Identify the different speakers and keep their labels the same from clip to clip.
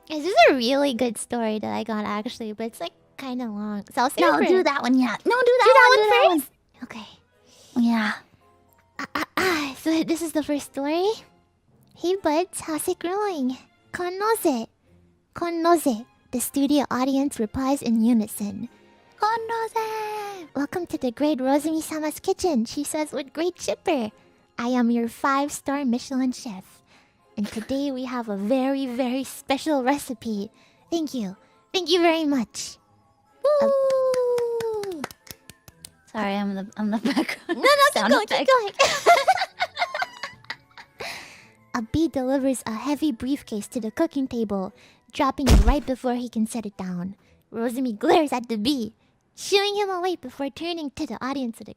Speaker 1: This is a really good story that I got actually, but it's like kind of long. So I'll save
Speaker 2: No,
Speaker 1: it for...
Speaker 2: do that one, yeah. No, do
Speaker 1: Do that
Speaker 2: that
Speaker 1: one
Speaker 2: one
Speaker 1: first? Okay.
Speaker 2: Yeah.
Speaker 1: So this is the first story. Hey buds, how's it growing? Konoze. Konoze. The studio audience replies in unison. Konoze! Welcome to the great Rosemi-sama's kitchen, she says with great chipper. I am your 5-star Michelin chef. And today we have a very, very special recipe. Thank you. Thank you very much.
Speaker 2: Woo! Sorry, I'm the background.
Speaker 1: No, keep going, keep going. A bee delivers a heavy briefcase to the cooking table, dropping it right before he can set it down. Rosemi glares at the bee, shooing him away before turning to the audience with a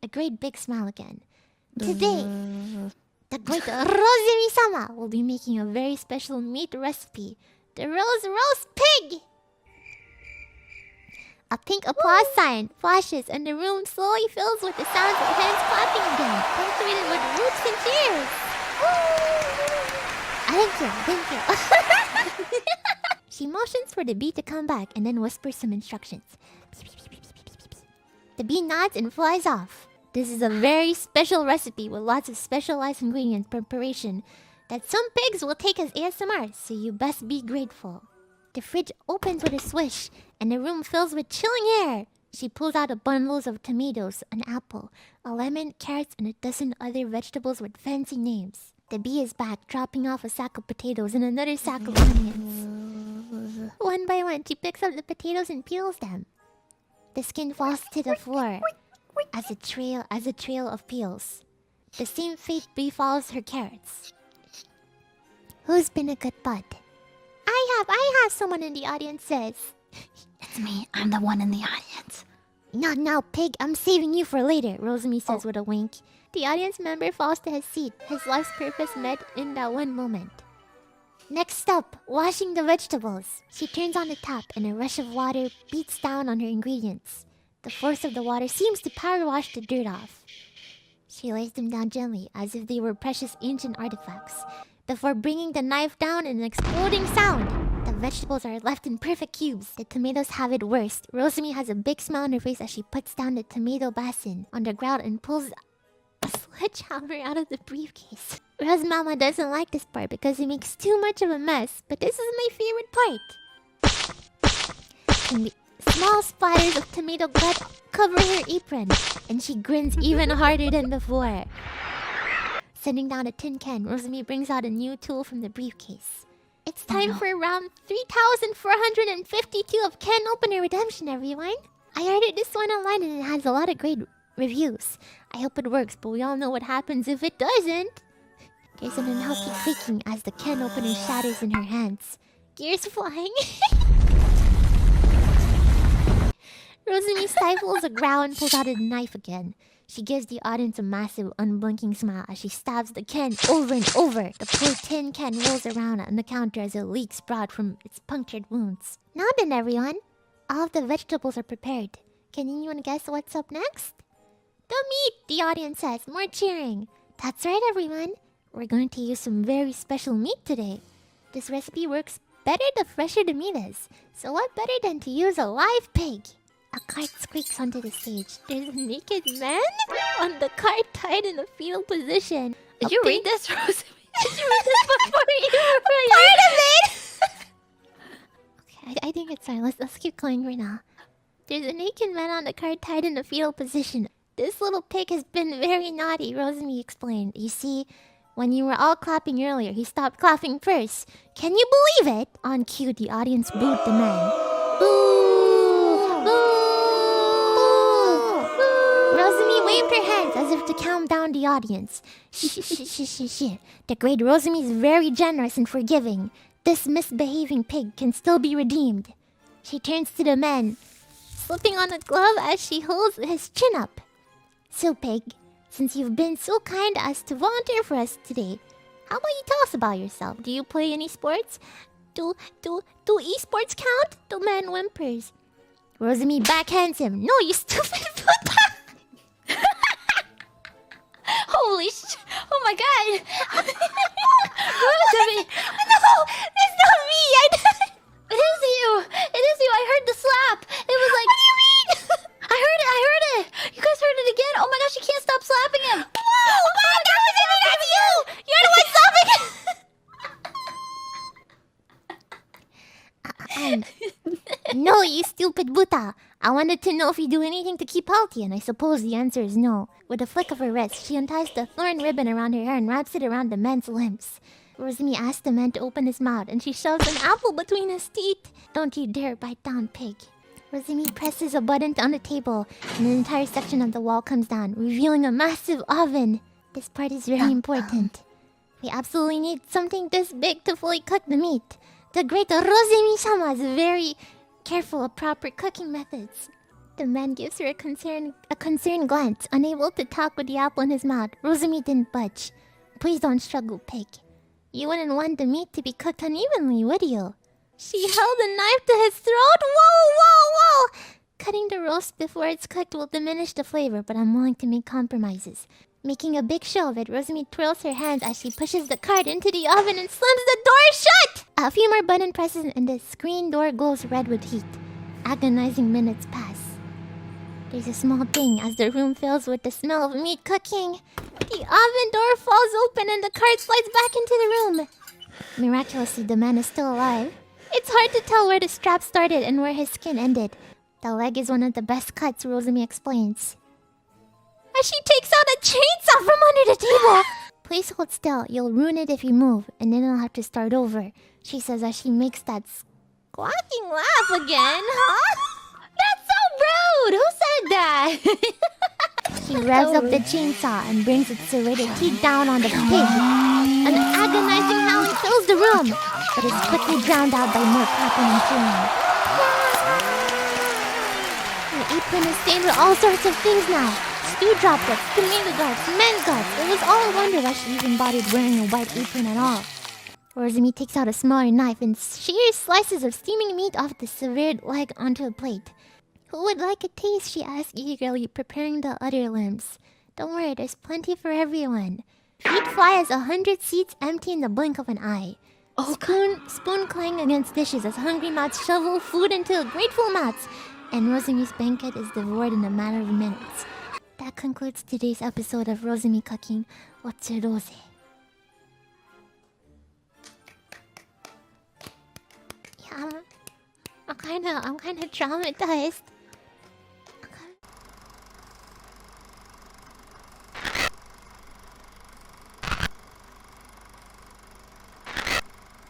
Speaker 1: great big smile again. Today, the great Rosemi-sama will be making a very special meat recipe, the Rose Roast Pig! A pink applause sign flashes and the room slowly fills with the sounds of hands clapping again, punctuated with whoops and cheers. Thank you. She motions for the bee to come back and then whispers some instructions. The bee nods and flies off. This is a very special recipe with lots of specialized ingredients preparation that some pigs will take as ASMR, so you best be grateful. The fridge opens with a swish, and the room fills with chilling air. She pulls out a bundles of tomatoes, an apple, a lemon, carrots, and a dozen other vegetables with fancy names. The bee is back, dropping off a sack of potatoes and another sack of onions. One by one, she picks up the potatoes and peels them. The skin falls to the floor as a trail of peels. The same fate befalls her carrots. Who's been a good bud? I have, someone in the audience says.
Speaker 2: It's me. I'm the one in the audience.
Speaker 1: Not now, pig. I'm saving you for later, Rosemi says with a wink. The audience member falls to his seat, his life's purpose met in that one moment. Next up, washing the vegetables. She turns on the tap and a rush of water beats down on her ingredients. The force of the water seems to power wash the dirt off. She lays them down gently, as if they were precious ancient artifacts, before bringing the knife down in an exploding sound. The vegetables are left in perfect cubes. The tomatoes have it worst. Rosemi has a big smile on her face as she puts down the tomato basin on the ground and pulls a sledgehammer out of the briefcase. Rose Mama doesn't like this part because it makes too much of a mess, but this is my favorite part. Small splatters of tomato blood cover her apron, and she grins even harder than before. Setting down a tin can, Rosemi brings out a new tool from the briefcase. It's time for round 3,452 of can opener redemption, everyone. I ordered this one online and it has a lot of great reviews. I hope it works, but we all know what happens if it doesn't. There's an unhealthy creaking as the can opener shatters in her hands. Gears flying. Rosemi stifles a growl and pulls out a knife again. She gives the audience a massive, unblinking smile as she stabs the can over and over. The poor tin can rolls around on the counter as it leaks blood from its punctured wounds. Now then, everyone. All of the vegetables are prepared. Can anyone guess what's up next? The meat, the audience says, more cheering. That's right, everyone. We're going to use some very special meat today. This recipe works better the fresher the meat is. So what better than to use a live pig? A cart squeaks onto the stage. There's a naked man on the cart tied in a fetal position.
Speaker 2: Did you read this, Rose?
Speaker 1: Did you read this before you part of it? Okay, I think it's fine. Let's keep going right now. There's a naked man on the cart tied in a fetal position. This little pig has been very naughty, Rosemi explained. You see, when you were all clapping earlier, he stopped clapping first. Can you believe it? On cue, the audience booed the man. Boo! Boo! Rosemi waved her hands as if to calm down the audience. Shh. The great Rosemi is very generous and forgiving. This misbehaving pig can still be redeemed. She turns to the man, slipping on a glove as she holds his chin up. So, pig, since you've been so kind as to volunteer for us today, how about you tell us about yourself? Do you play any sports? Do esports count? The man whimpers. Rosemi backhands him. No, you stupid football!
Speaker 2: Holy sh! Oh my god!
Speaker 1: No, it's not me! again. No, you stupid Buddha. I wanted to know if you do anything to keep healthy, and I suppose the answer is no. With a flick of her wrist, she unties the thorn ribbon around her hair and wraps it around the man's limbs. Rosemi asks the man to open his mouth, and she shoves an apple between his teeth. Don't you dare bite down, pig. Rosemi presses a button on the table, and an entire section of the wall comes down, revealing a massive oven. This part is very important. We absolutely need something this big to fully cook the meat. The great Rosemi-sama is very careful of proper cooking methods. The man gives her a concerned glance, unable to talk with the apple in his mouth. Rosemi didn't budge. Please don't struggle, pig. You wouldn't want the meat to be cooked unevenly, would you? She held a knife to his throat. Whoa! Cutting the roast before it's cooked will diminish the flavor, but I'm willing to make compromises. Making a big show of it, Rosemi twirls her hands as she pushes the cart into the oven and slams the door shut! A few more button presses and the screen door glows red with heat. Agonizing minutes pass. There's a small ding as the room fills with the smell of meat cooking. The oven door falls open and the cart slides back into the room. Miraculously, the man is still alive. It's hard to tell where the strap started and where his skin ended. The leg is one of the best cuts, Rosemi explains. As she takes out a chainsaw from under the table. Please hold still, you'll ruin it if you move, and then I'll have to start over, she says as she makes that squawking laugh again, huh?
Speaker 2: That's so rude! Who said that?
Speaker 1: She revs up the chainsaw and brings its serrated teeth down on the pig. An agonizing howling fills the room, but is quickly drowned out by more clapping and cheering. The apron is stained with all sorts of things now. Stew droplets, tomato guts, men's guts. It was all a wonder why she even bothered wearing a white apron at all. Rosemi takes out a smaller knife and shears slices of steaming meat off the severed leg onto a plate. Who would like a taste? She asks eagerly, preparing the other limbs. Don't worry, there's plenty for everyone. Feet fly as 100 seats empty in the blink of an eye. Spoon clang against dishes as hungry mouths shovel food into grateful mouths. And Rosemi's banquet is devoured in a matter of minutes. That concludes today's episode of Rosemi Cooking Otsurose. Yeah, I'm kind of traumatized.